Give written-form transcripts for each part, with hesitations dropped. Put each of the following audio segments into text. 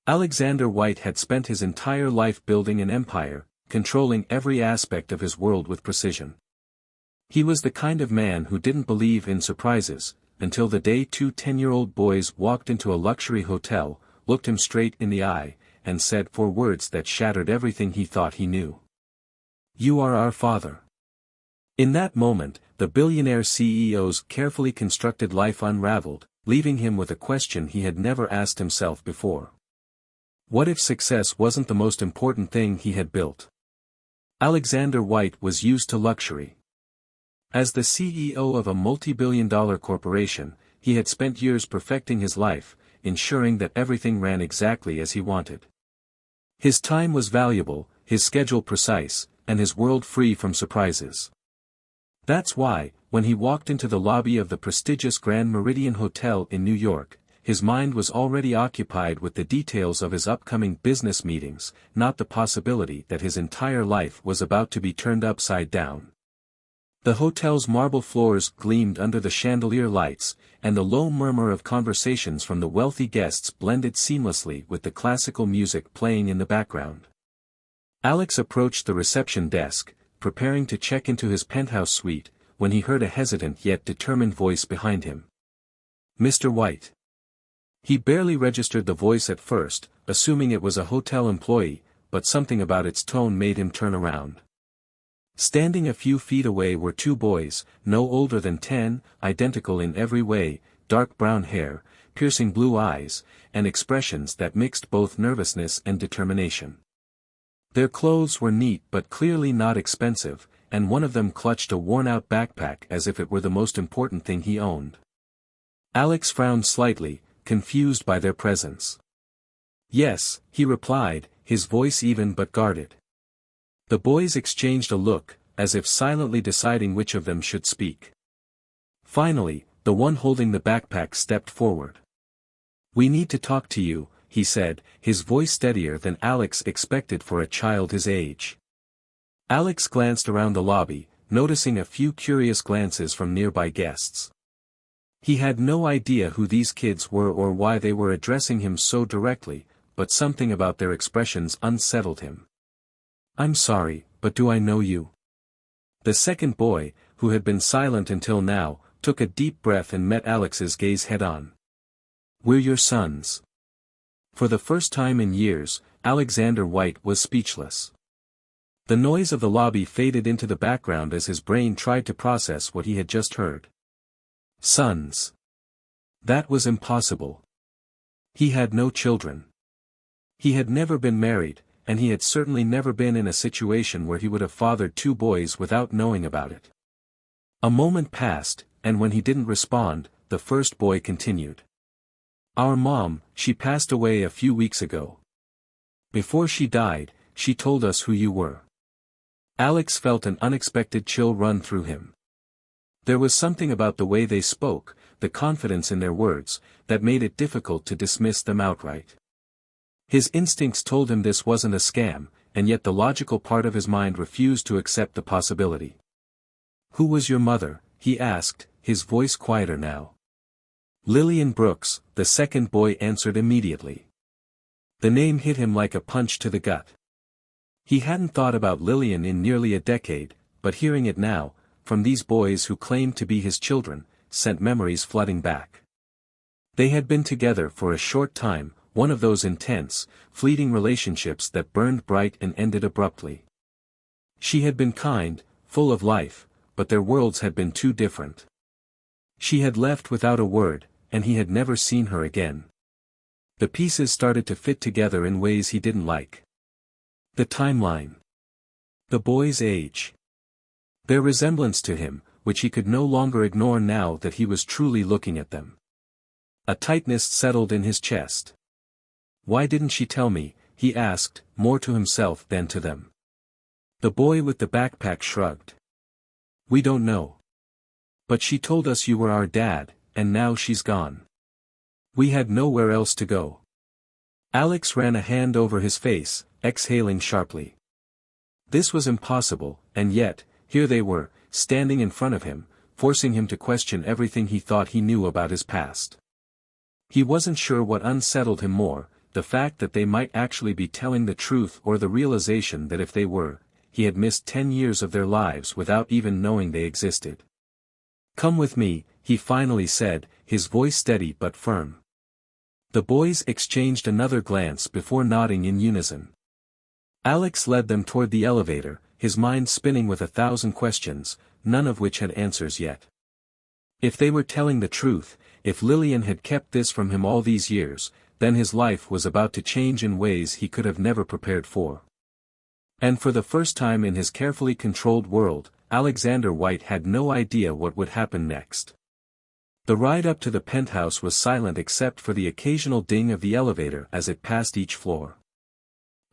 Alexander White had spent his entire life building an empire, controlling every aspect of his world with precision. He was the kind of man who didn't believe in surprises, until the day two 10-year-old boys walked into a luxury hotel, looked him straight in the eye, and said four words that shattered everything he thought he knew. "You are our father." In that moment, the billionaire CEO's carefully constructed life unraveled, leaving him with a question he had never asked himself before. What if success wasn't the most important thing he had built? Alexander White was used to luxury. As the CEO of a multi-billion-dollar corporation, he had spent years perfecting his life, ensuring that everything ran exactly as he wanted. His time was valuable, his schedule precise, and his world free from surprises. That's why, when he walked into the lobby of the prestigious Grand Meridian Hotel in New York, his mind was already occupied with the details of his upcoming business meetings, not the possibility that his entire life was about to be turned upside down. The hotel's marble floors gleamed under the chandelier lights, and the low murmur of conversations from the wealthy guests blended seamlessly with the classical music playing in the background. Alex approached the reception desk, preparing to check into his penthouse suite, when he heard a hesitant yet determined voice behind him. "Mr. White." He barely registered the voice at first, assuming it was a hotel employee, but something about its tone made him turn around. Standing a few feet away were two boys, no older than 10, identical in every way, dark brown hair, piercing blue eyes, and expressions that mixed both nervousness and determination. Their clothes were neat but clearly not expensive, and one of them clutched a worn-out backpack as if it were the most important thing he owned. Alex frowned slightly, confused by their presence. "Yes," he replied, his voice even but guarded. The boys exchanged a look, as if silently deciding which of them should speak. Finally, the one holding the backpack stepped forward. "We need to talk to you," he said, his voice steadier than Alex expected for a child his age. Alex glanced around the lobby, noticing a few curious glances from nearby guests. He had no idea who these kids were or why they were addressing him so directly, but something about their expressions unsettled him. "I'm sorry, but do I know you?" The second boy, who had been silent until now, took a deep breath and met Alex's gaze head-on. "We're your sons." For the first time in years, Alexander White was speechless. The noise of the lobby faded into the background as his brain tried to process what he had just heard. Sons. That was impossible. He had no children. He had never been married, and he had certainly never been in a situation where he would have fathered two boys without knowing about it. A moment passed, and when he didn't respond, the first boy continued. "Our mom, she passed away a few weeks ago. Before she died, she told us who you were." Alex felt an unexpected chill run through him. There was something about the way they spoke, the confidence in their words, that made it difficult to dismiss them outright. His instincts told him this wasn't a scam, and yet the logical part of his mind refused to accept the possibility. "Who was your mother?" he asked, his voice quieter now. "Lillian Brooks," the second boy answered immediately. The name hit him like a punch to the gut. He hadn't thought about Lillian in nearly a decade, but hearing it now, from these boys who claimed to be his children, sent memories flooding back. They had been together for a short time, one of those intense, fleeting relationships that burned bright and ended abruptly. She had been kind, full of life, but their worlds had been too different. She had left without a word, and he had never seen her again. The pieces started to fit together in ways he didn't like. The timeline. The boy's age. Their resemblance to him, which he could no longer ignore now that he was truly looking at them. A tightness settled in his chest. "Why didn't she tell me?" he asked, more to himself than to them. The boy with the backpack shrugged. "We don't know. But she told us you were our dad, and now she's gone. We had nowhere else to go." Alex ran a hand over his face, exhaling sharply. This was impossible, and yet, here they were, standing in front of him, forcing him to question everything he thought he knew about his past. He wasn't sure what unsettled him more, the fact that they might actually be telling the truth, or the realization that if they were, he had missed 10 years of their lives without even knowing they existed. "Come with me," he finally said, his voice steady but firm. The boys exchanged another glance before nodding in unison. Alex led them toward the elevator, his mind spinning with 1,000 questions, none of which had answers yet. If they were telling the truth, if Lillian had kept this from him all these years, then his life was about to change in ways he could have never prepared for. And for the first time in his carefully controlled world, Alexander White had no idea what would happen next. The ride up to the penthouse was silent except for the occasional ding of the elevator as it passed each floor.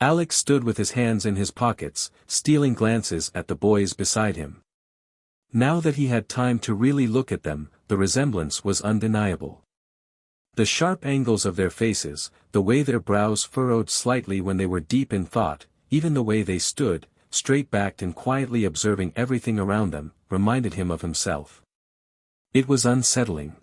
Alex stood with his hands in his pockets, stealing glances at the boys beside him. Now that he had time to really look at them, the resemblance was undeniable. The sharp angles of their faces, the way their brows furrowed slightly when they were deep in thought, even the way they stood, straight-backed and quietly observing everything around them, reminded him of himself. It was unsettling.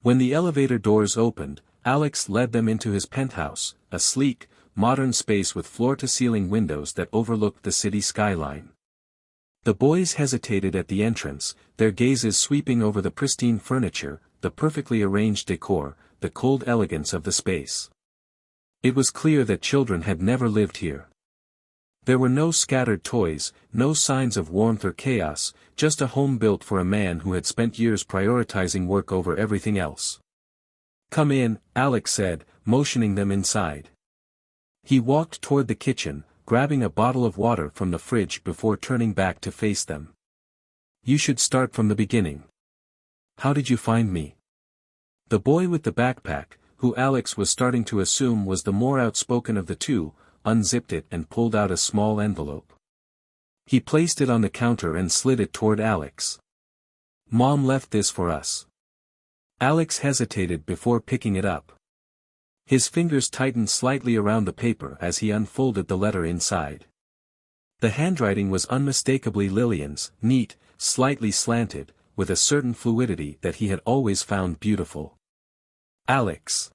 When the elevator doors opened, Alex led them into his penthouse, a sleek, modern space with floor-to-ceiling windows that overlooked the city skyline. The boys hesitated at the entrance, their gazes sweeping over the pristine furniture, the perfectly arranged decor, the cold elegance of the space. It was clear that children had never lived here. There were no scattered toys, no signs of warmth or chaos, just a home built for a man who had spent years prioritizing work over everything else. "Come in," Alex said, motioning them inside. He walked toward the kitchen, grabbing a bottle of water from the fridge before turning back to face them. "You should start from the beginning. How did you find me?" The boy with the backpack, who Alex was starting to assume was the more outspoken of the two, unzipped it and pulled out a small envelope. He placed it on the counter and slid it toward Alex. "Mom left this for us." Alex hesitated before picking it up. His fingers tightened slightly around the paper as he unfolded the letter inside. The handwriting was unmistakably Lillian's, neat, slightly slanted, with a certain fluidity that he had always found beautiful. "Alex.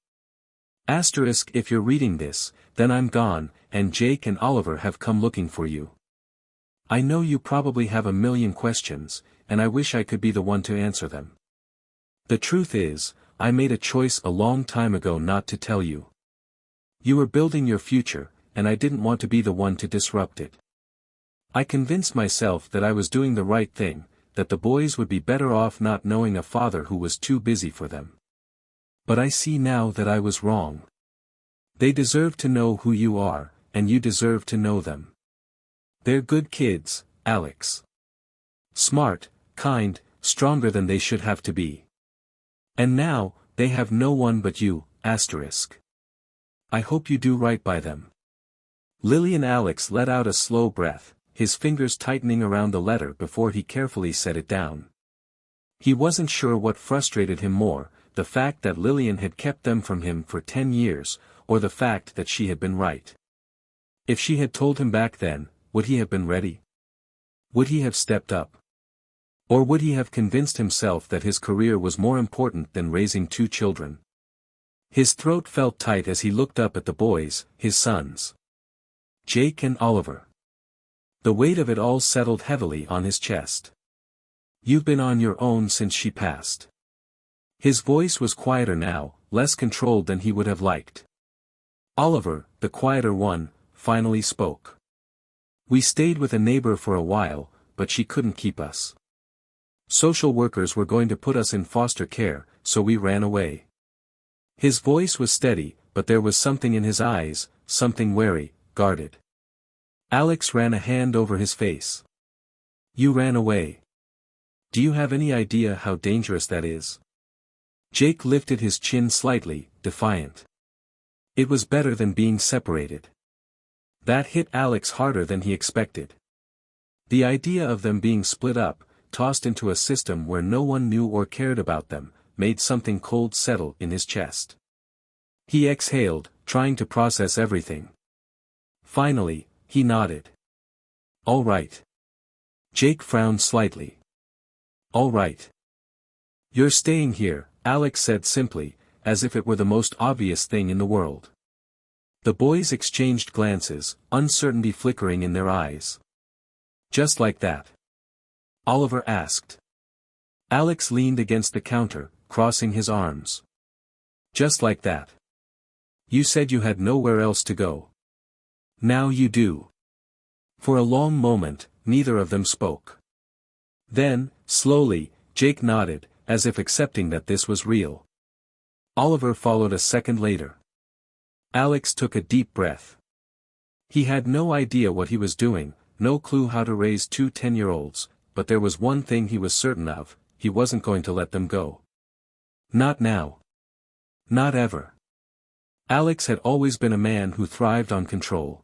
Asterisk, if you're reading this, then I'm gone, and Jake and Oliver have come looking for you. I know you probably have a million questions, and I wish I could be the one to answer them. The truth is, I made a choice a long time ago not to tell you. You were building your future, and I didn't want to be the one to disrupt it. I convinced myself that I was doing the right thing, that the boys would be better off not knowing a father who was too busy for them. But I see now that I was wrong. They deserve to know who you are, and you deserve to know them. They're good kids, Alex. Smart, kind, stronger than they should have to be. And now, they have no one but you, asterisk. I hope you do right by them." Lillian. Alex let out a slow breath, his fingers tightening around the letter before he carefully set it down. He wasn't sure what frustrated him more, the fact that Lillian had kept them from him for 10 years, or the fact that she had been right. If she had told him back then, would he have been ready? Would he have stepped up? Or would he have convinced himself that his career was more important than raising 2 children? His throat felt tight as he looked up at the boys, his sons. Jake and Oliver. The weight of it all settled heavily on his chest. "You've been on your own since she passed." His voice was quieter now, less controlled than he would have liked. Oliver, the quieter one, finally spoke. "We stayed with a neighbor for a while, but she couldn't keep us. Social workers were going to put us in foster care, so we ran away." His voice was steady, but there was something in his eyes, something wary, guarded. Alex ran a hand over his face. "You ran away. Do you have any idea how dangerous that is?" Jake lifted his chin slightly, defiant. It was better than being separated. That hit Alex harder than he expected. The idea of them being split up, tossed into a system where no one knew or cared about them, made something cold settle in his chest. He exhaled, trying to process everything. Finally, he nodded. "All right." Jake frowned slightly. "All right. You're staying here," Alex said simply, as if it were the most obvious thing in the world. The boys exchanged glances, uncertainty flickering in their eyes. Just like that? Oliver asked. Alex leaned against the counter, crossing his arms. Just like that. You said you had nowhere else to go. Now you do. For a long moment, neither of them spoke. Then, slowly, Jake nodded, as if accepting that this was real. Oliver followed a second later. Alex took a deep breath. He had no idea what he was doing, no clue how to raise two 10-year-olds, but there was one thing he was certain of: he wasn't going to let them go. Not now. Not ever. Alex had always been a man who thrived on control.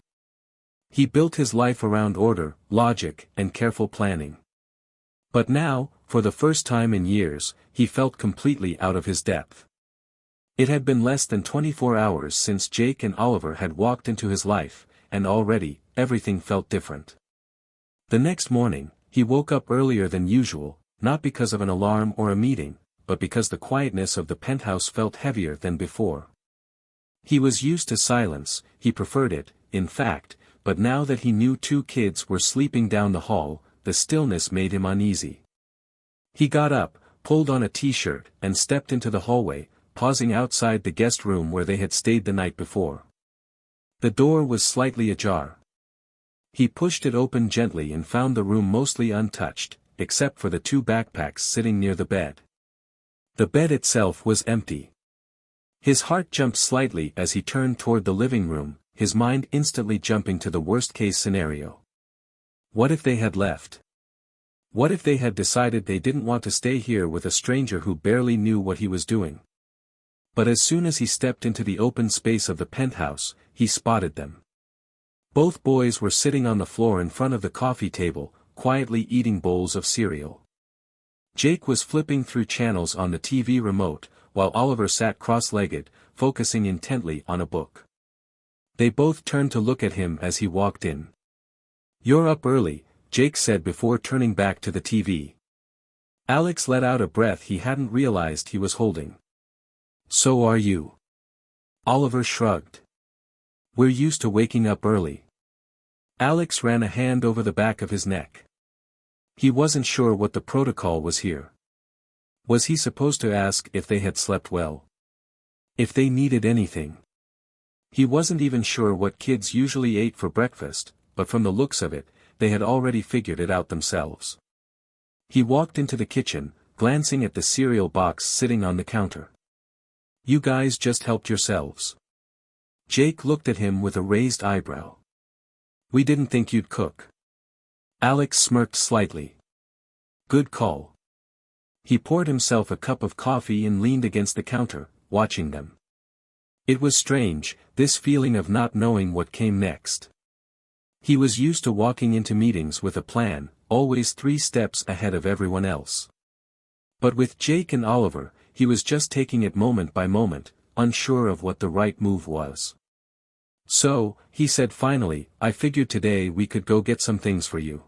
He built his life around order, logic, and careful planning. But now, for the first time in years, he felt completely out of his depth. It had been less than 24 hours since Jake and Oliver had walked into his life, and already, everything felt different. The next morning, he woke up earlier than usual, not because of an alarm or a meeting, but because the quietness of the penthouse felt heavier than before. He was used to silence, he preferred it, in fact, but now that he knew two kids were sleeping down the hall, the stillness made him uneasy. He got up, pulled on a t-shirt, and stepped into the hallway, pausing outside the guest room where they had stayed the night before. The door was slightly ajar. He pushed it open gently and found the room mostly untouched, except for the two backpacks sitting near the bed. The bed itself was empty. His heart jumped slightly as he turned toward the living room, his mind instantly jumping to the worst-case scenario. What if they had left? What if they had decided they didn't want to stay here with a stranger who barely knew what he was doing? But as soon as he stepped into the open space of the penthouse, he spotted them. Both boys were sitting on the floor in front of the coffee table, quietly eating bowls of cereal. Jake was flipping through channels on the TV remote, while Oliver sat cross-legged, focusing intently on a book. They both turned to look at him as he walked in. "You're up early," Jake said before turning back to the TV. Alex let out a breath he hadn't realized he was holding. "So are you." Oliver shrugged. "We're used to waking up early." Alex ran a hand over the back of his neck. He wasn't sure what the protocol was here. Was he supposed to ask if they had slept well? If they needed anything? He wasn't even sure what kids usually ate for breakfast, but from the looks of it, they had already figured it out themselves. He walked into the kitchen, glancing at the cereal box sitting on the counter. "You guys just helped yourselves." Jake looked at him with a raised eyebrow. "We didn't think you'd cook." Alex smirked slightly. "Good call." He poured himself a cup of coffee and leaned against the counter, watching them. It was strange, this feeling of not knowing what came next. He was used to walking into meetings with a plan, always 3 steps ahead of everyone else. But with Jake and Oliver, he was just taking it moment by moment, unsure of what the right move was. "So," he said finally, "I figured today we could go get some things for you.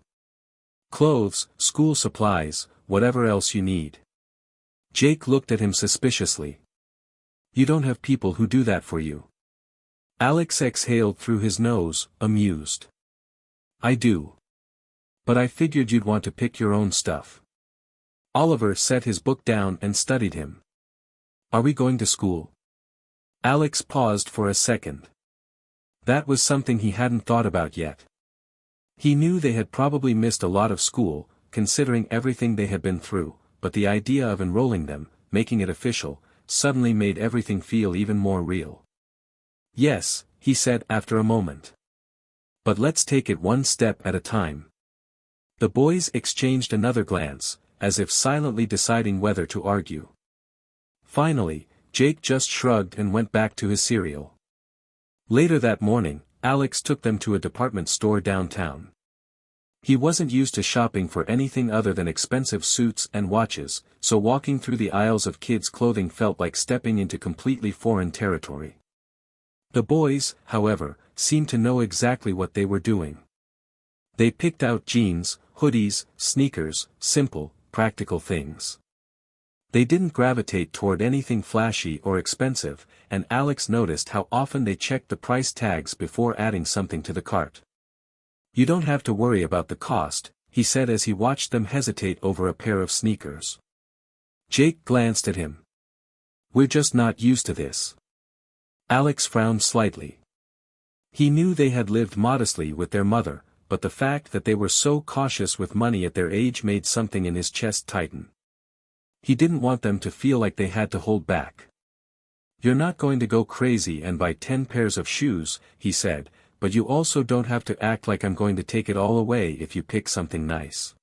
Clothes, school supplies, whatever else you need." Jake looked at him suspiciously. "You don't have people who do that for you." Alex exhaled through his nose, amused. "I do. But I figured you'd want to pick your own stuff." Oliver set his book down and studied him. "Are we going to school?" Alex paused for a second. That was something he hadn't thought about yet. He knew they had probably missed a lot of school, considering everything they had been through, but the idea of enrolling them, making it official, suddenly made everything feel even more real. "Yes," he said after a moment. "But let's take it one step at a time." The boys exchanged another glance, as if silently deciding whether to argue. Finally, Jake just shrugged and went back to his cereal. Later that morning, Alex took them to a department store downtown. He wasn't used to shopping for anything other than expensive suits and watches, so walking through the aisles of kids' clothing felt like stepping into completely foreign territory. The boys, however, seemed to know exactly what they were doing. They picked out jeans, hoodies, sneakers, simple, practical things. They didn't gravitate toward anything flashy or expensive, and Alex noticed how often they checked the price tags before adding something to the cart. "You don't have to worry about the cost," he said as he watched them hesitate over a pair of sneakers. Jake glanced at him. "We're just not used to this." Alex frowned slightly. He knew they had lived modestly with their mother, but the fact that they were so cautious with money at their age made something in his chest tighten. He didn't want them to feel like they had to hold back. "You're not going to go crazy and buy 10 pairs of shoes," he said, "but you also don't have to act like I'm going to take it all away if you pick something nice."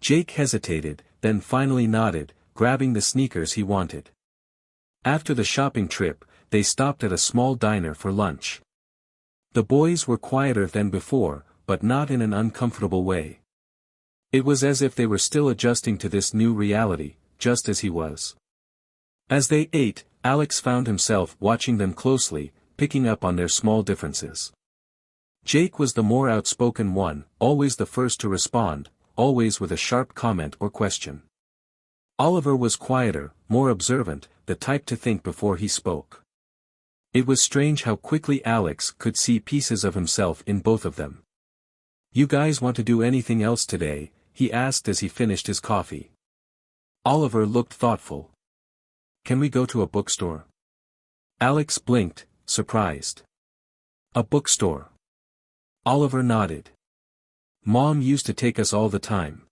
Jake hesitated, then finally nodded, grabbing the sneakers he wanted. After the shopping trip, they stopped at a small diner for lunch. The boys were quieter than before, but not in an uncomfortable way. It was as if they were still adjusting to this new reality, just as he was. As they ate, Alex found himself watching them closely, picking up on their small differences. Jake was the more outspoken one, always the first to respond, always with a sharp comment or question. Oliver was quieter, more observant, the type to think before he spoke. It was strange how quickly Alex could see pieces of himself in both of them. "You guys want to do anything else today?" he asked as he finished his coffee. Oliver looked thoughtful. "Can we go to a bookstore?" Alex blinked, surprised. "A bookstore?" Oliver nodded. "Mom used to take us all the time."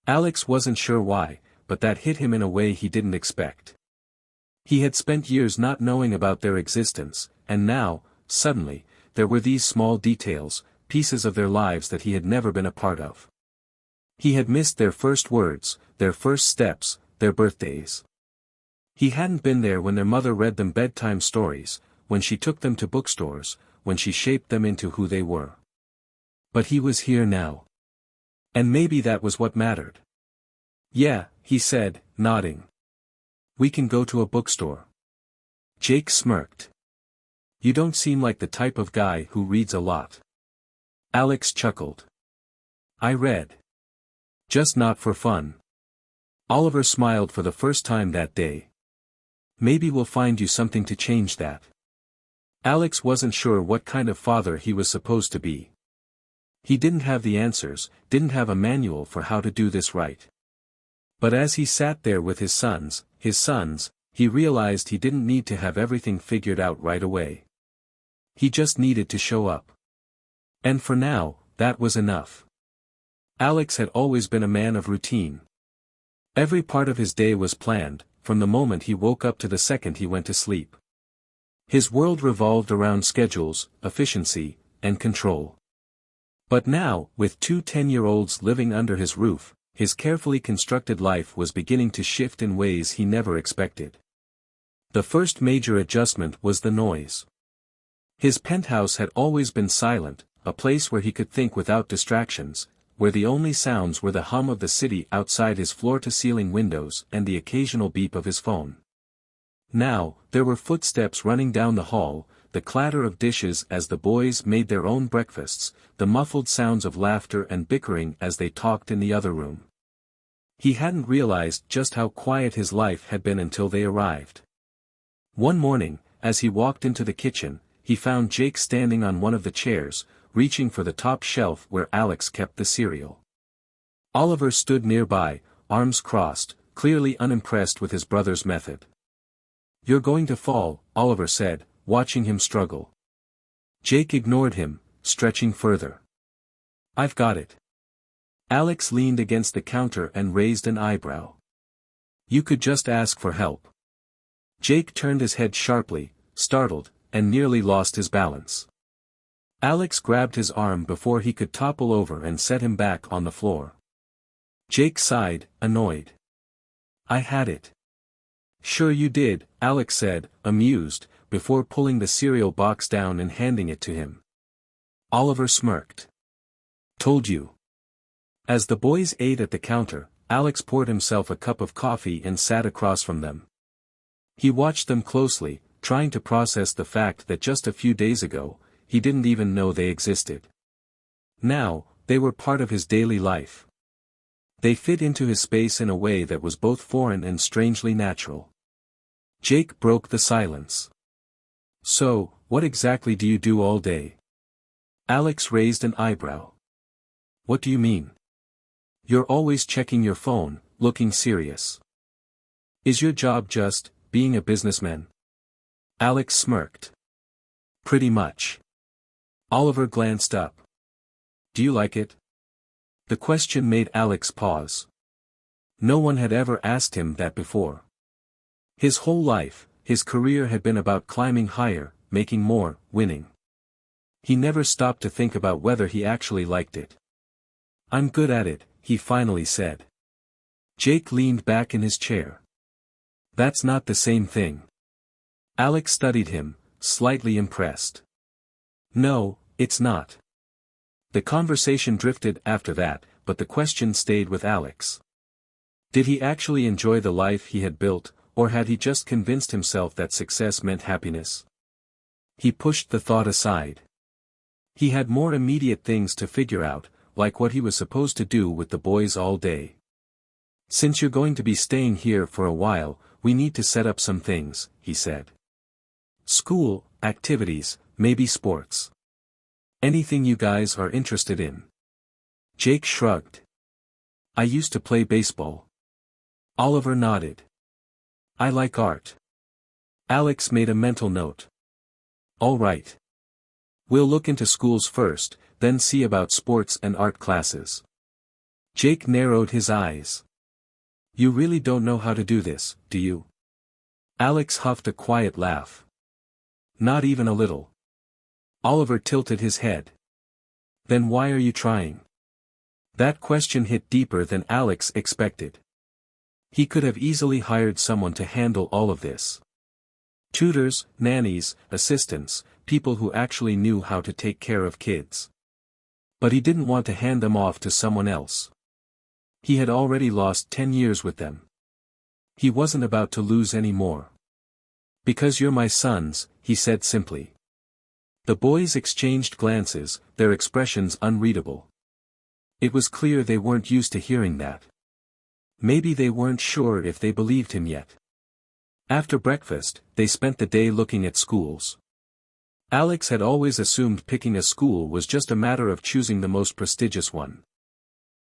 Alex wasn't sure why, but that hit him in a way he didn't expect. He had spent years not knowing about their existence, and now, suddenly, there were these small details, pieces of their lives that he had never been a part of. He had missed their first words, their first steps, their birthdays. He hadn't been there when their mother read them bedtime stories, when she took them to bookstores, when she shaped them into who they were. But he was here now. And maybe that was what mattered. "Yeah," he said, nodding. "We can go to a bookstore." Jake smirked. "You don't seem like the type of guy who reads a lot." Alex chuckled. "I read. Just not for fun." Oliver smiled for the first time that day. "Maybe we'll find you something to change that." Alex wasn't sure what kind of father he was supposed to be. He didn't have the answers, didn't have a manual for how to do this right. But as he sat there with his sons, he realized he didn't need to have everything figured out right away. He just needed to show up. And for now, that was enough. Alex had always been a man of routine. Every part of his day was planned, from the moment he woke up to the second he went to sleep. His world revolved around schedules, efficiency, and control. But now, with two 10-year-olds living under his roof, his carefully constructed life was beginning to shift in ways he never expected. The first major adjustment was the noise. His penthouse had always been silent, a place where he could think without distractions, where the only sounds were the hum of the city outside his floor-to-ceiling windows and the occasional beep of his phone. Now, there were footsteps running down the hall, the clatter of dishes as the boys made their own breakfasts, the muffled sounds of laughter and bickering as they talked in the other room. He hadn't realized just how quiet his life had been until they arrived. One morning, as he walked into the kitchen, he found Jake standing on one of the chairs, reaching for the top shelf where Alex kept the cereal. Oliver stood nearby, arms crossed, clearly unimpressed with his brother's method. "You're going to fall," Oliver said, watching him struggle. Jake ignored him, stretching further. "I've got it." Alex leaned against the counter and raised an eyebrow. "You could just ask for help." Jake turned his head sharply, startled, and nearly lost his balance. Alex grabbed his arm before he could topple over and set him back on the floor. Jake sighed, annoyed. "I had it." "Sure you did," Alex said, amused, before pulling the cereal box down and handing it to him. Oliver smirked. "Told you." As the boys ate at the counter, Alex poured himself a cup of coffee and sat across from them. He watched them closely, trying to process the fact that just a few days ago, he didn't even know they existed. Now, they were part of his daily life. They fit into his space in a way that was both foreign and strangely natural. Jake broke the silence. "So, what exactly do you do all day?" Alex raised an eyebrow. "What do you mean? You're always checking your phone, looking serious. Is your job just being a businessman?" Alex smirked. "Pretty much." Oliver glanced up. "Do you like it?" The question made Alex pause. No one had ever asked him that before. His whole life, his career had been about climbing higher, making more, winning. He never stopped to think about whether he actually liked it. "I'm good at it," he finally said. Jake leaned back in his chair. "That's not the same thing." Alex studied him, slightly impressed. "No, it's not." The conversation drifted after that, but the question stayed with Alex. Did he actually enjoy the life he had built, or had he just convinced himself that success meant happiness? He pushed the thought aside. He had more immediate things to figure out, like what he was supposed to do with the boys all day. "Since you're going to be staying here for a while, we need to set up some things," he said. "School, activities, maybe sports. Anything you guys are interested in." Jake shrugged. "I used to play baseball." Oliver nodded. "I like art." Alex made a mental note. "All right. We'll look into schools first, then see about sports and art classes." Jake narrowed his eyes. "You really don't know how to do this, do you?" Alex huffed a quiet laugh. "Not even a little." Oliver tilted his head. "Then why are you trying?" That question hit deeper than Alex expected. He could have easily hired someone to handle all of this. Tutors, nannies, assistants, people who actually knew how to take care of kids. But he didn't want to hand them off to someone else. He had already lost 10 years with them. He wasn't about to lose any more. "Because you're my sons," he said simply. The boys exchanged glances, their expressions unreadable. It was clear they weren't used to hearing that. Maybe they weren't sure if they believed him yet. After breakfast, they spent the day looking at schools. Alex had always assumed picking a school was just a matter of choosing the most prestigious one.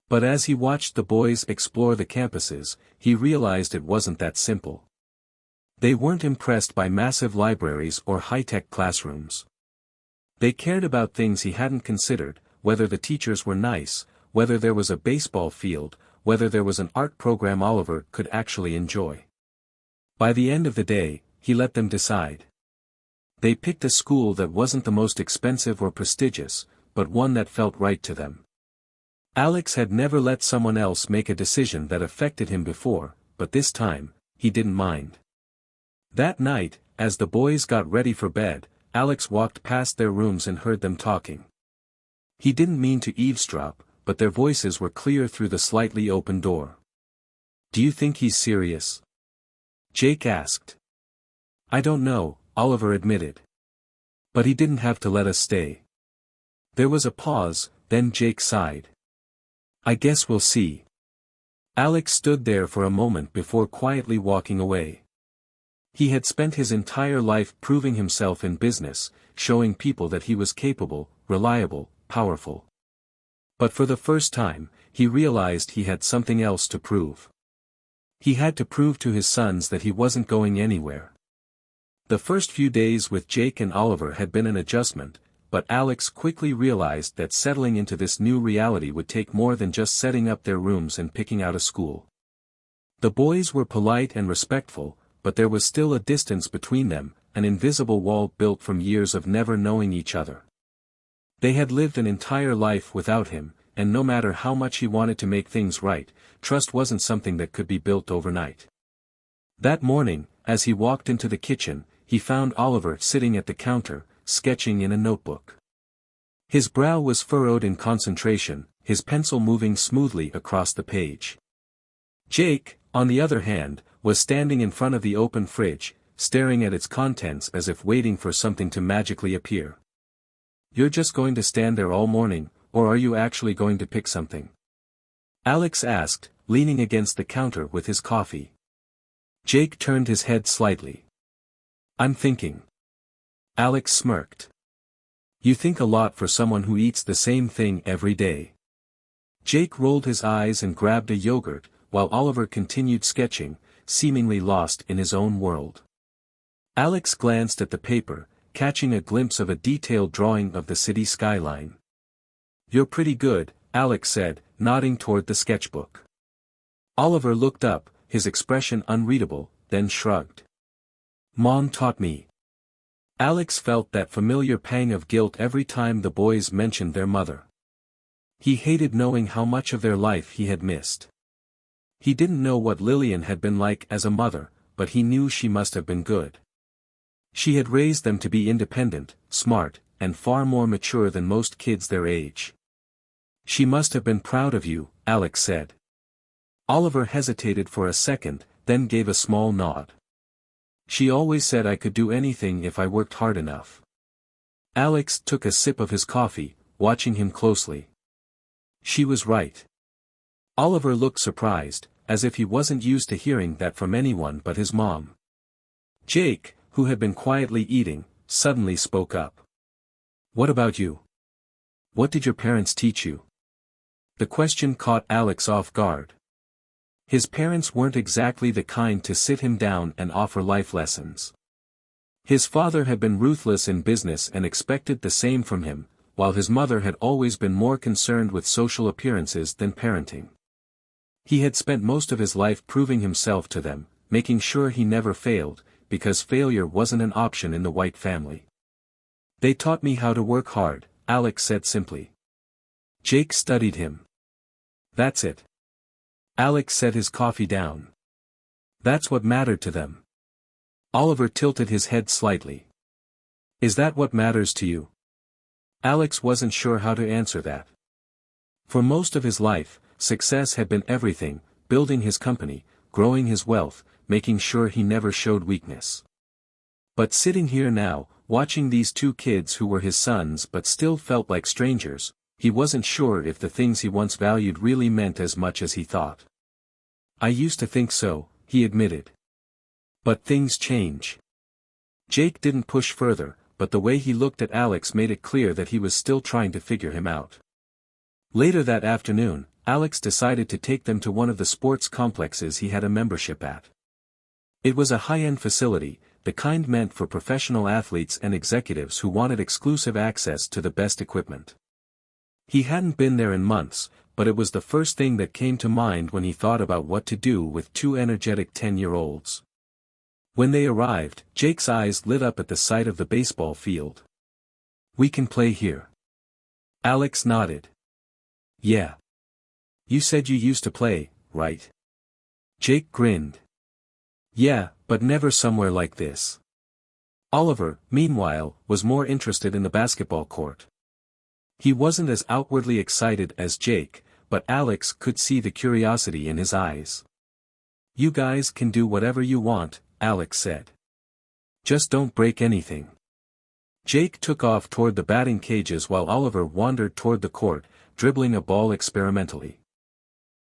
But as he watched the boys explore the campuses, he realized it wasn't that simple. They weren't impressed by massive libraries or high-tech classrooms. They cared about things he hadn't considered, whether the teachers were nice, whether there was a baseball field, whether there was an art program Oliver could actually enjoy. By the end of the day, he let them decide. They picked a school that wasn't the most expensive or prestigious, but one that felt right to them. Alex had never let someone else make a decision that affected him before, but this time, he didn't mind. That night, as the boys got ready for bed, Alex walked past their rooms and heard them talking. He didn't mean to eavesdrop, but their voices were clear through the slightly open door. "Do you think he's serious?" Jake asked. "I don't know," Oliver admitted. "But he didn't have to let us stay." There was a pause, then Jake sighed. "I guess we'll see." Alex stood there for a moment before quietly walking away. He had spent his entire life proving himself in business, showing people that he was capable, reliable, powerful. But for the first time, he realized he had something else to prove. He had to prove to his sons that he wasn't going anywhere. The first few days with Jake and Oliver had been an adjustment, but Alex quickly realized that settling into this new reality would take more than just setting up their rooms and picking out a school. The boys were polite and respectful, but there was still a distance between them, an invisible wall built from years of never knowing each other. They had lived an entire life without him, and no matter how much he wanted to make things right, trust wasn't something that could be built overnight. That morning, as he walked into the kitchen, he found Oliver sitting at the counter, sketching in a notebook. His brow was furrowed in concentration, his pencil moving smoothly across the page. Jake, on the other hand, was standing in front of the open fridge, staring at its contents as if waiting for something to magically appear. "You're just going to stand there all morning, or are you actually going to pick something?" Alex asked, leaning against the counter with his coffee. Jake turned his head slightly. I'm thinking. Alex smirked. You think a lot for someone who eats the same thing every day. Jake rolled his eyes and grabbed a yogurt, while Oliver continued sketching, seemingly lost in his own world. Alex glanced at the paper, catching a glimpse of a detailed drawing of the city skyline. You're pretty good, Alex said, nodding toward the sketchbook. Oliver looked up, his expression unreadable, then shrugged. Mom taught me. Alex felt that familiar pang of guilt every time the boys mentioned their mother. He hated knowing how much of their life he had missed. He didn't know what Lillian had been like as a mother, but he knew she must have been good. She had raised them to be independent, smart, and far more mature than most kids their age. She must have been proud of you, Alex said. Oliver hesitated for a second, then gave a small nod. She always said I could do anything if I worked hard enough. Alex took a sip of his coffee, watching him closely. She was right. Oliver looked surprised, as if he wasn't used to hearing that from anyone but his mom. Jake, who had been quietly eating, suddenly spoke up. What about you? What did your parents teach you? The question caught Alex off guard. His parents weren't exactly the kind to sit him down and offer life lessons. His father had been ruthless in business and expected the same from him, while his mother had always been more concerned with social appearances than parenting. He had spent most of his life proving himself to them, making sure he never failed, because failure wasn't an option in the White family. They taught me how to work hard, Alex said simply. Jake studied him. That's it. Alex set his coffee down. That's what mattered to them. Oliver tilted his head slightly. Is that what matters to you? Alex wasn't sure how to answer that. For most of his life, success had been everything, building his company, growing his wealth, making sure he never showed weakness. But sitting here now, watching these two kids who were his sons but still felt like strangers, he wasn't sure if the things he once valued really meant as much as he thought. I used to think so, he admitted. But things change. Jake didn't push further, but the way he looked at Alex made it clear that he was still trying to figure him out. Later that afternoon, Alex decided to take them to one of the sports complexes he had a membership at. It was a high-end facility, the kind meant for professional athletes and executives who wanted exclusive access to the best equipment. He hadn't been there in months, but it was the first thing that came to mind when he thought about what to do with two energetic 10-year-olds. When they arrived, Jake's eyes lit up at the sight of the baseball field. We can play here. Alex nodded. Yeah. You said you used to play, right? Jake grinned. Yeah, but never somewhere like this. Oliver, meanwhile, was more interested in the basketball court. He wasn't as outwardly excited as Jake, but Alex could see the curiosity in his eyes. You guys can do whatever you want, Alex said. Just don't break anything. Jake took off toward the batting cages while Oliver wandered toward the court, dribbling a ball experimentally.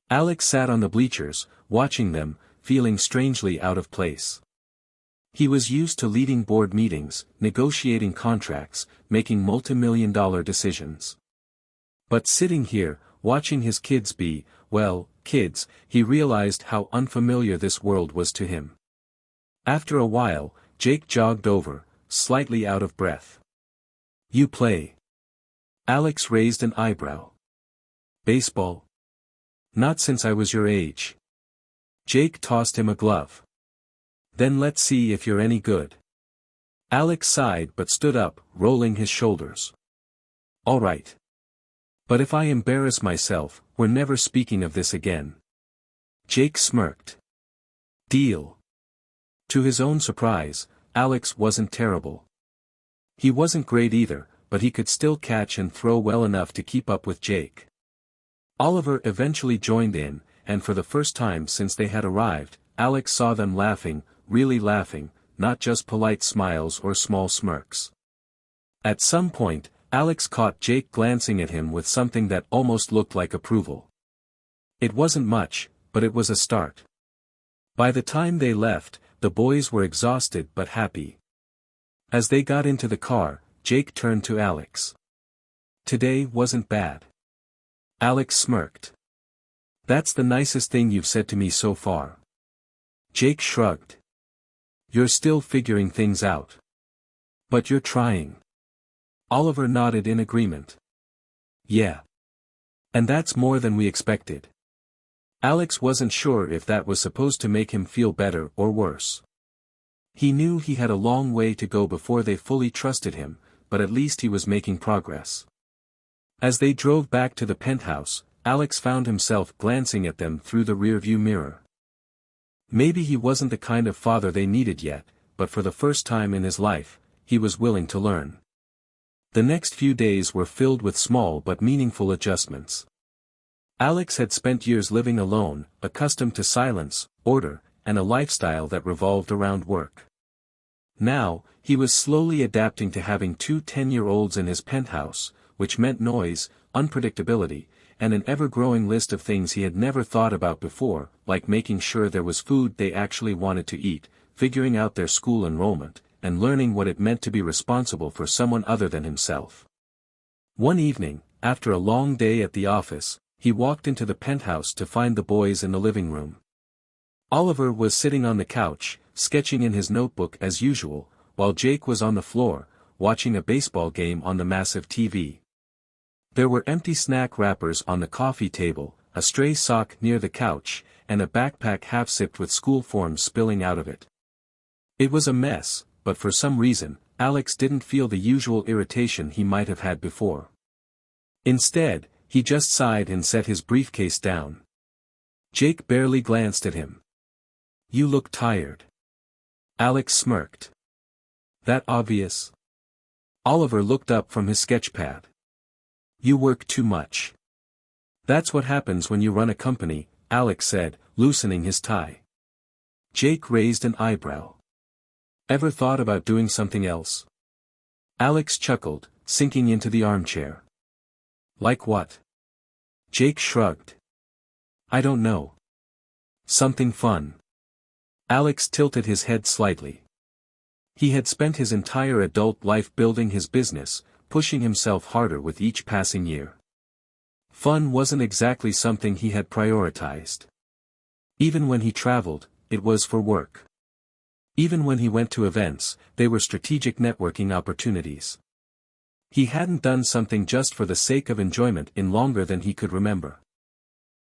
Alex sat on the bleachers, watching them, feeling strangely out of place. He was used to leading board meetings, negotiating contracts, making multi-million-dollar decisions. But sitting here, watching his kids be, well, kids, he realized how unfamiliar this world was to him. After a while, Jake jogged over, slightly out of breath. You play. Alex raised an eyebrow. Baseball? Not since I was your age. Jake tossed him a glove. Then let's see if you're any good. Alex sighed but stood up, rolling his shoulders. All right. But if I embarrass myself, we're never speaking of this again. Jake smirked. Deal. To his own surprise, Alex wasn't terrible. He wasn't great either, but he could still catch and throw well enough to keep up with Jake. Oliver eventually joined in, and for the first time since they had arrived, Alex saw them laughing, really laughing, not just polite smiles or small smirks. At some point, Alex caught Jake glancing at him with something that almost looked like approval. It wasn't much, but it was a start. By the time they left, the boys were exhausted but happy. As they got into the car, Jake turned to Alex. "Today wasn't bad." Alex smirked. "That's the nicest thing you've said to me so far." Jake shrugged. "You're still figuring things out. But you're trying." Oliver nodded in agreement. "Yeah. And that's more than we expected." Alex wasn't sure if that was supposed to make him feel better or worse. He knew he had a long way to go before they fully trusted him, but at least he was making progress. As they drove back to the penthouse, Alex found himself glancing at them through the rearview mirror. Maybe he wasn't the kind of father they needed yet, but for the first time in his life, he was willing to learn. The next few days were filled with small but meaningful adjustments. Alex had spent years living alone, accustomed to silence, order, and a lifestyle that revolved around work. Now, he was slowly adapting to having two 10-year-olds in his penthouse, which meant noise, unpredictability, and an ever-growing list of things he had never thought about before, like making sure there was food they actually wanted to eat, figuring out their school enrollment, and learning what it meant to be responsible for someone other than himself. One evening, after a long day at the office, he walked into the penthouse to find the boys in the living room. Oliver was sitting on the couch, sketching in his notebook as usual, while Jake was on the floor, watching a baseball game on the massive TV. There were empty snack wrappers on the coffee table, a stray sock near the couch, and a backpack half-zipped with school forms spilling out of it. It was a mess, but for some reason, Alex didn't feel the usual irritation he might have had before. Instead, he just sighed and set his briefcase down. Jake barely glanced at him. "You look tired." Alex smirked. "That obvious?" Oliver looked up from his sketchpad. "You work too much." "That's what happens when you run a company," Alex said, loosening his tie. Jake raised an eyebrow. "Ever thought about doing something else?" Alex chuckled, sinking into the armchair. "Like what?" Jake shrugged. "I don't know. Something fun." Alex tilted his head slightly. He had spent his entire adult life building his business, pushing himself harder with each passing year. Fun wasn't exactly something he had prioritized. Even when he traveled, it was for work. Even when he went to events, they were strategic networking opportunities. He hadn't done something just for the sake of enjoyment in longer than he could remember.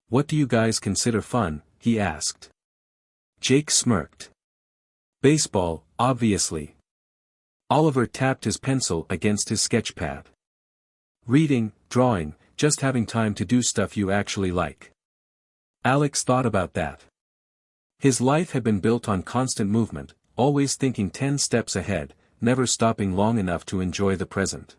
"What do you guys consider fun?" he asked. Jake smirked. "Baseball, obviously." Oliver tapped his pencil against his sketchpad. "Reading, drawing, just having time to do stuff you actually like." Alex thought about that. His life had been built on constant movement, always thinking 10 steps ahead, never stopping long enough to enjoy the present.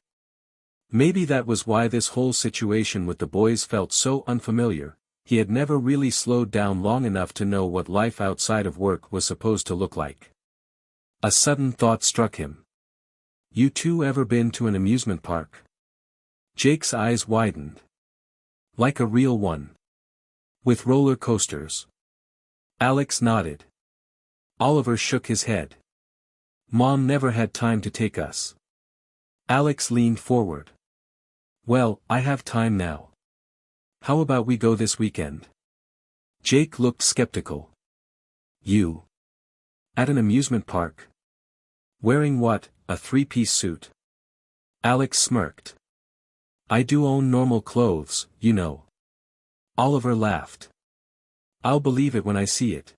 Maybe that was why this whole situation with the boys felt so unfamiliar. He had never really slowed down long enough to know what life outside of work was supposed to look like. A sudden thought struck him. "You two ever been to an amusement park?" Jake's eyes widened. "Like a real one? With roller coasters?" Alex nodded. Oliver shook his head. "Mom never had time to take us." Alex leaned forward. "Well, I have time now. How about we go this weekend?" Jake looked skeptical. "You? At an amusement park? Wearing what, a three-piece suit?" Alex smirked. "I do own normal clothes, you know." Oliver laughed. "I'll believe it when I see it."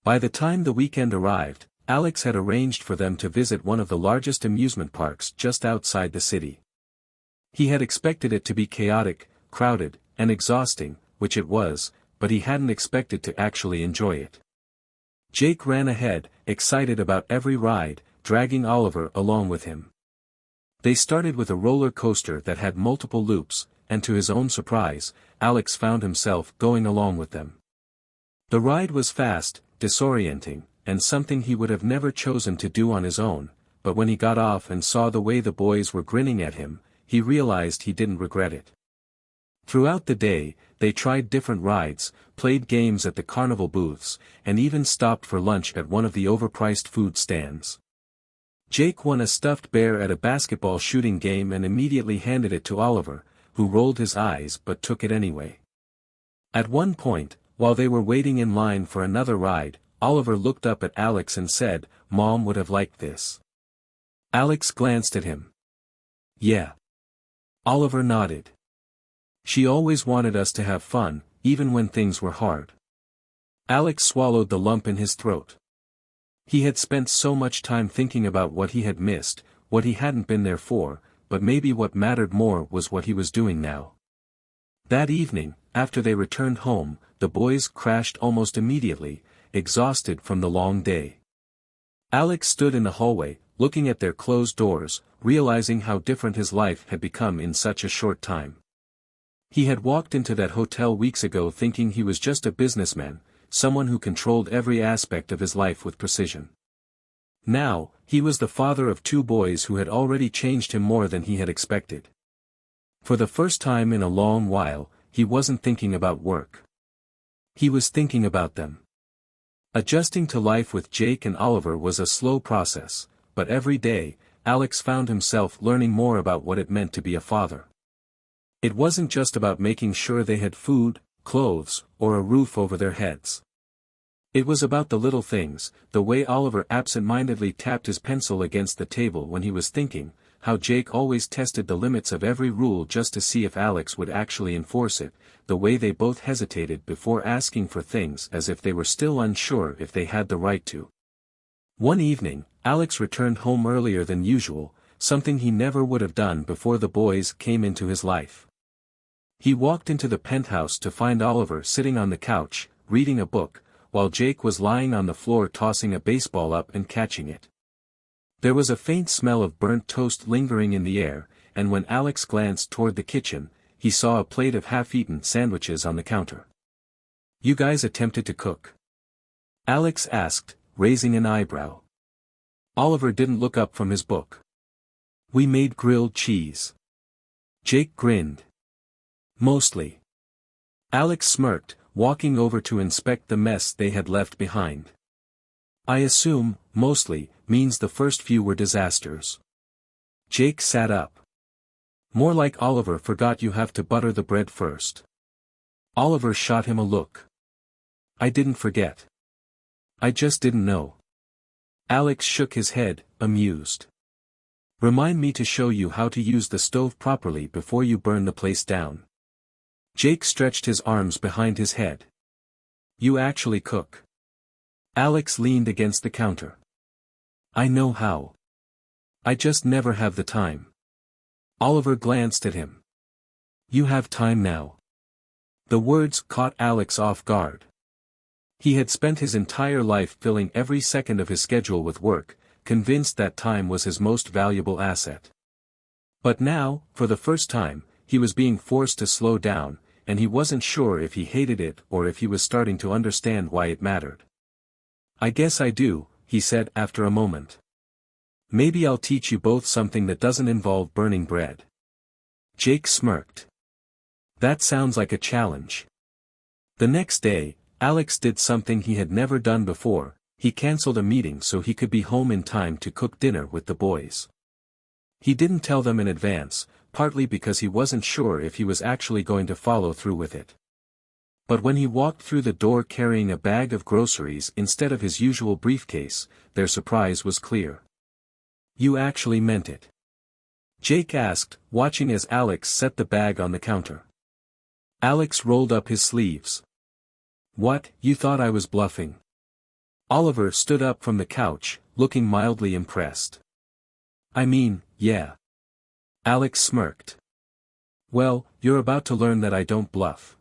By the time the weekend arrived, Alex had arranged for them to visit one of the largest amusement parks just outside the city. He had expected it to be chaotic, crowded, and exhausting, which it was, but he hadn't expected to actually enjoy it. Jake ran ahead, excited about every ride, dragging Oliver along with him. They started with a roller coaster that had multiple loops, and to his own surprise, Alex found himself going along with them. The ride was fast, disorienting, and something he would have never chosen to do on his own, but when he got off and saw the way the boys were grinning at him, he realized he didn't regret it. Throughout the day, they tried different rides, played games at the carnival booths, and even stopped for lunch at one of the overpriced food stands. Jake won a stuffed bear at a basketball shooting game and immediately handed it to Oliver, who rolled his eyes but took it anyway. At one point, while they were waiting in line for another ride, Oliver looked up at Alex and said, "Mom would have liked this." Alex glanced at him. "Yeah." Oliver nodded. "She always wanted us to have fun, even when things were hard." Alex swallowed the lump in his throat. He had spent so much time thinking about what he had missed, what he hadn't been there for, but maybe what mattered more was what he was doing now. That evening, after they returned home, the boys crashed almost immediately, exhausted from the long day. Alex stood in the hallway, looking at their closed doors, realizing how different his life had become in such a short time. He had walked into that hotel weeks ago thinking he was just a businessman, someone who controlled every aspect of his life with precision. Now, he was the father of 2 boys who had already changed him more than he had expected. For the first time in a long while, he wasn't thinking about work. He was thinking about them. Adjusting to life with Jake and Oliver was a slow process, but every day, Alex found himself learning more about what it meant to be a father. It wasn't just about making sure they had food, clothes, or a roof over their heads. It was about the little things, the way Oliver absent-mindedly tapped his pencil against the table when he was thinking, how Jake always tested the limits of every rule just to see if Alex would actually enforce it, the way they both hesitated before asking for things as if they were still unsure if they had the right to. One evening, Alex returned home earlier than usual, something he never would have done before the boys came into his life. He walked into the penthouse to find Oliver sitting on the couch, reading a book, while Jake was lying on the floor tossing a baseball up and catching it. There was a faint smell of burnt toast lingering in the air, and when Alex glanced toward the kitchen, he saw a plate of half-eaten sandwiches on the counter. "You guys attempted to cook?" Alex asked, raising an eyebrow. Oliver didn't look up from his book. "We made grilled cheese." Jake grinned. "Mostly." Alex smirked, walking over to inspect the mess they had left behind. "I assume, mostly, means the first few were disasters." Jake sat up. "More like Oliver forgot you have to butter the bread first." Oliver shot him a look. "I didn't forget. I just didn't know." Alex shook his head, amused. "Remind me to show you how to use the stove properly before you burn the place down." Jake stretched his arms behind his head. "You actually cook?" Alex leaned against the counter. "I know how. I just never have the time." Oliver glanced at him. "You have time now." The words caught Alex off guard. He had spent his entire life filling every second of his schedule with work, convinced that time was his most valuable asset. But now, for the first time, he was being forced to slow down, and he wasn't sure if he hated it or if he was starting to understand why it mattered. "I guess I do," he said after a moment. "Maybe I'll teach you both something that doesn't involve burning bread." Jake smirked. "That sounds like a challenge." The next day, Alex did something he had never done before. He canceled a meeting so he could be home in time to cook dinner with the boys. He didn't tell them in advance, partly because he wasn't sure if he was actually going to follow through with it. But when he walked through the door carrying a bag of groceries instead of his usual briefcase, their surprise was clear. "You actually meant it?" Jake asked, watching as Alex set the bag on the counter. Alex rolled up his sleeves. "What, you thought I was bluffing?" Oliver stood up from the couch, looking mildly impressed. "I mean, yeah." Alex smirked. "Well, you're about to learn that I don't bluff."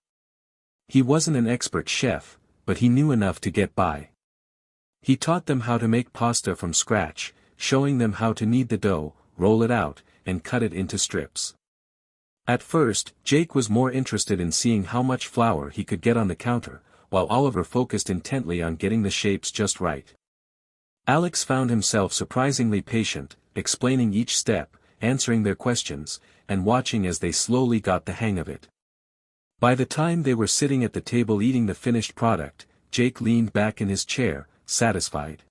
He wasn't an expert chef, but he knew enough to get by. He taught them how to make pasta from scratch, showing them how to knead the dough, roll it out, and cut it into strips. At first, Jake was more interested in seeing how much flour he could get on the counter, while Oliver focused intently on getting the shapes just right. Alex found himself surprisingly patient, explaining each step, answering their questions, and watching as they slowly got the hang of it. By the time they were sitting at the table eating the finished product, Jake leaned back in his chair, satisfied.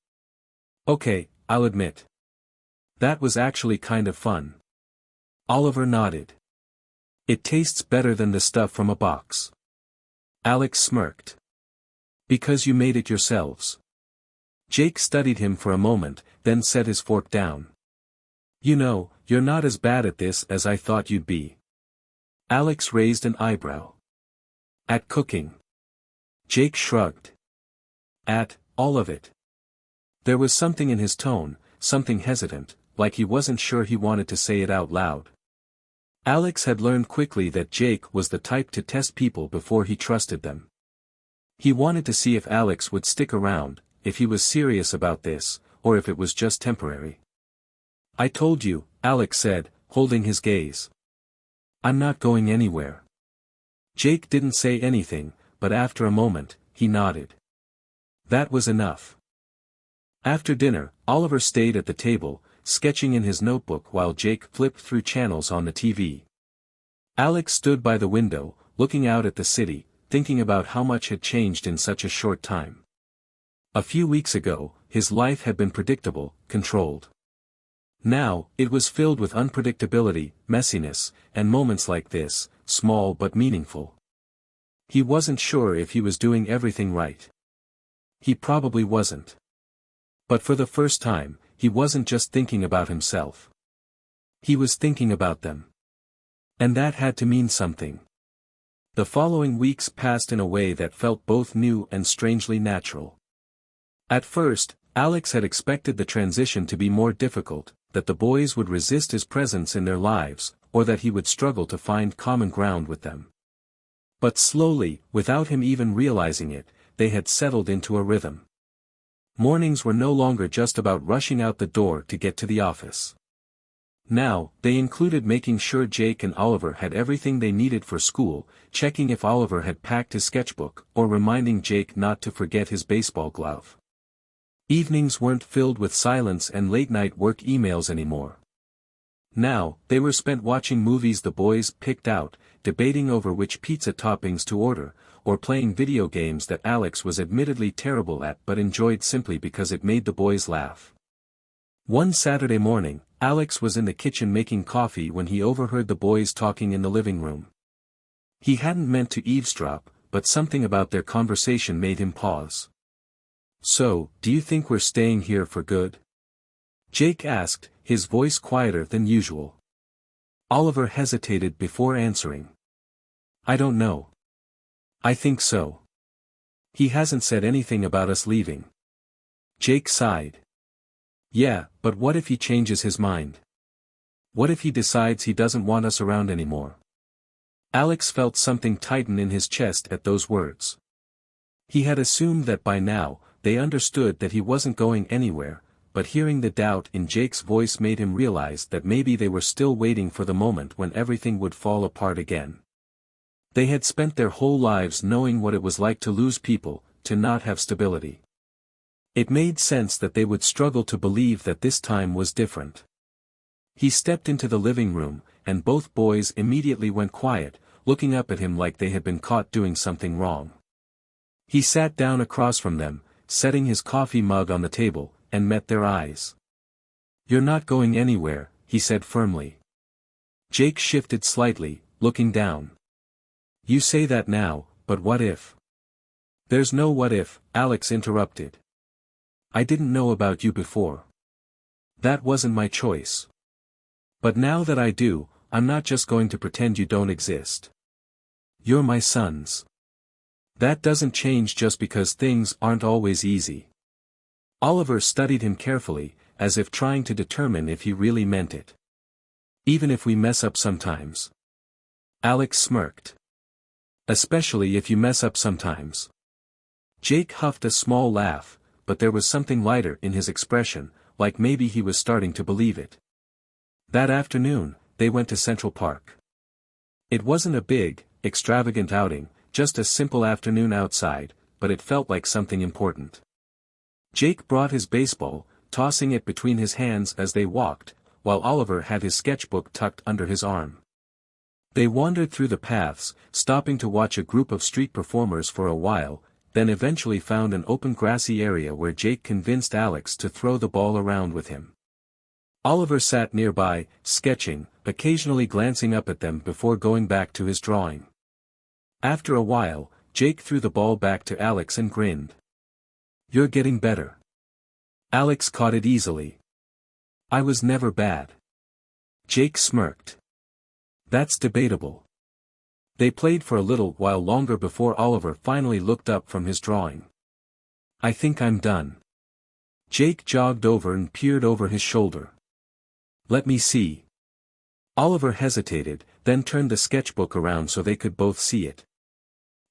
"Okay, I'll admit. That was actually kind of fun." Oliver nodded. "It tastes better than the stuff from a box." Alex smirked. "Because you made it yourselves." Jake studied him for a moment, then set his fork down. "You know, you're not as bad at this as I thought you'd be." Alex raised an eyebrow. "At cooking?" Jake shrugged. "At all of it." There was something in his tone, something hesitant, like he wasn't sure he wanted to say it out loud. Alex had learned quickly that Jake was the type to test people before he trusted them. He wanted to see if Alex would stick around, if he was serious about this, or if it was just temporary. "I told you," Alex said, holding his gaze. "I'm not going anywhere." Jake didn't say anything, but after a moment, he nodded. That was enough. After dinner, Oliver stayed at the table, sketching in his notebook while Jake flipped through channels on the TV. Alex stood by the window, looking out at the city, thinking about how much had changed in such a short time. A few weeks ago, his life had been predictable, controlled. Now, it was filled with unpredictability, messiness, and moments like this, small but meaningful. He wasn't sure if he was doing everything right. He probably wasn't. But for the first time, he wasn't just thinking about himself. He was thinking about them. And that had to mean something. The following weeks passed in a way that felt both new and strangely natural. At first, Alex had expected the transition to be more difficult, that the boys would resist his presence in their lives, or that he would struggle to find common ground with them. But slowly, without him even realizing it, they had settled into a rhythm. Mornings were no longer just about rushing out the door to get to the office. Now, they included making sure Jake and Oliver had everything they needed for school, checking if Oliver had packed his sketchbook, or reminding Jake not to forget his baseball glove. Evenings weren't filled with silence and late-night work emails anymore. Now, they were spent watching movies the boys picked out, debating over which pizza toppings to order, or playing video games that Alex was admittedly terrible at but enjoyed simply because it made the boys laugh. One Saturday morning, Alex was in the kitchen making coffee when he overheard the boys talking in the living room. He hadn't meant to eavesdrop, but something about their conversation made him pause. "So, do you think we're staying here for good?" Jake asked, his voice quieter than usual. Oliver hesitated before answering. "I don't know. I think so. He hasn't said anything about us leaving." Jake sighed. "Yeah, but what if he changes his mind? What if he decides he doesn't want us around anymore?" Alex felt something tighten in his chest at those words. He had assumed that by now, they understood that he wasn't going anywhere, but hearing the doubt in Jake's voice made him realize that maybe they were still waiting for the moment when everything would fall apart again. They had spent their whole lives knowing what it was like to lose people, to not have stability. It made sense that they would struggle to believe that this time was different. He stepped into the living room, and both boys immediately went quiet, looking up at him like they had been caught doing something wrong. He sat down across from them, setting his coffee mug on the table, and met their eyes. "You're not going anywhere," he said firmly. Jake shifted slightly, looking down. "You say that now, but what if?" "There's no what if," Alex interrupted. "I didn't know about you before. That wasn't my choice. But now that I do, I'm not just going to pretend you don't exist. You're my sons. That doesn't change just because things aren't always easy." Oliver studied him carefully, as if trying to determine if he really meant it. "Even if we mess up sometimes?" Alex smirked. "Especially if you mess up sometimes." Jake huffed a small laugh, but there was something lighter in his expression, like maybe he was starting to believe it. That afternoon, they went to Central Park. It wasn't a big, extravagant outing, just a simple afternoon outside, but it felt like something important. Jake brought his baseball, tossing it between his hands as they walked, while Oliver had his sketchbook tucked under his arm. They wandered through the paths, stopping to watch a group of street performers for a while, then eventually found an open grassy area where Jake convinced Alex to throw the ball around with him. Oliver sat nearby, sketching, occasionally glancing up at them before going back to his drawing. After a while, Jake threw the ball back to Alex and grinned. "You're getting better." Alex caught it easily. "I was never bad." Jake smirked. "That's debatable." They played for a little while longer before Oliver finally looked up from his drawing. "I think I'm done." Jake jogged over and peered over his shoulder. "Let me see." Oliver hesitated, then turned the sketchbook around so they could both see it.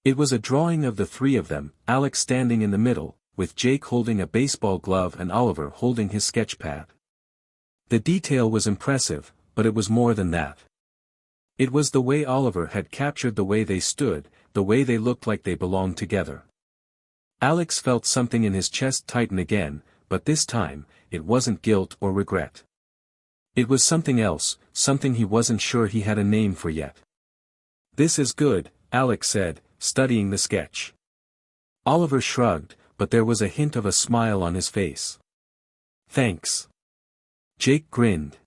It was a drawing of the three of them, Alex standing in the middle, with Jake holding a baseball glove and Oliver holding his sketchpad. The detail was impressive, but it was more than that. It was the way Oliver had captured the way they stood, the way they looked like they belonged together. Alex felt something in his chest tighten again, but this time, it wasn't guilt or regret. It was something else, something he wasn't sure he had a name for yet. "This is good," Alex said, studying the sketch. Oliver shrugged, but there was a hint of a smile on his face. "Thanks." Jake grinned.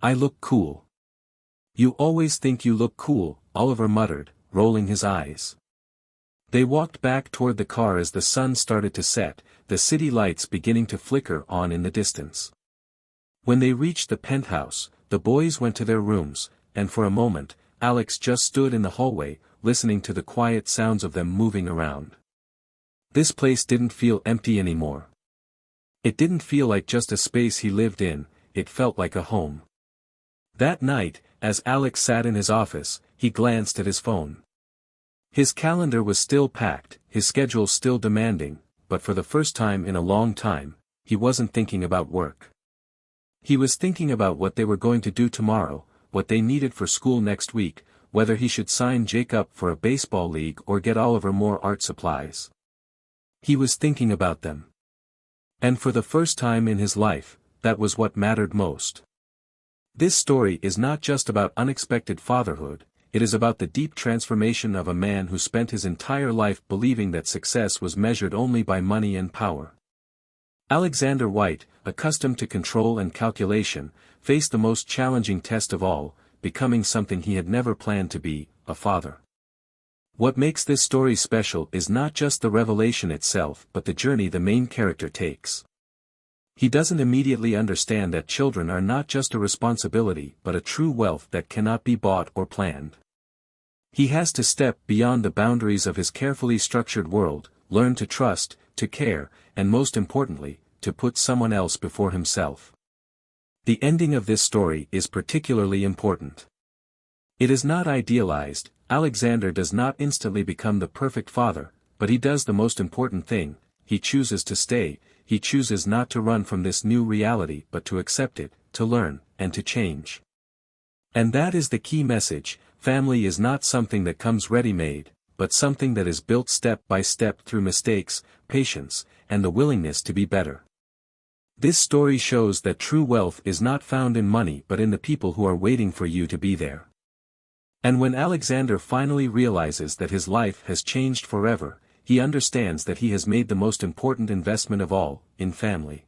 "I look cool." "You always think you look cool," Oliver muttered, rolling his eyes. They walked back toward the car as the sun started to set, the city lights beginning to flicker on in the distance. When they reached the penthouse, the boys went to their rooms, and for a moment, Alex just stood in the hallway, listening to the quiet sounds of them moving around. This place didn't feel empty anymore. It didn't feel like just a space he lived in, it felt like a home. That night, as Alex sat in his office, he glanced at his phone. His calendar was still packed, his schedule still demanding, but for the first time in a long time, he wasn't thinking about work. He was thinking about what they were going to do tomorrow, what they needed for school next week, whether he should sign Jake up for a baseball league or get Oliver more art supplies. He was thinking about them. And for the first time in his life, that was what mattered most. This story is not just about unexpected fatherhood, it is about the deep transformation of a man who spent his entire life believing that success was measured only by money and power. Alexander White, accustomed to control and calculation, faced the most challenging test of all, becoming something he had never planned to be, a father. What makes this story special is not just the revelation itself but the journey the main character takes. He doesn't immediately understand that children are not just a responsibility but a true wealth that cannot be bought or planned. He has to step beyond the boundaries of his carefully structured world, learn to trust, to care, and most importantly, to put someone else before himself. The ending of this story is particularly important. It is not idealized, Alexander does not instantly become the perfect father, but he does the most important thing, he chooses to stay, he chooses not to run from this new reality but to accept it, to learn, and to change. And that is the key message, family is not something that comes ready-made, but something that is built step by step through mistakes, patience, and the willingness to be better. This story shows that true wealth is not found in money but in the people who are waiting for you to be there. And when Alexander finally realizes that his life has changed forever, he understands that he has made the most important investment of all, in family.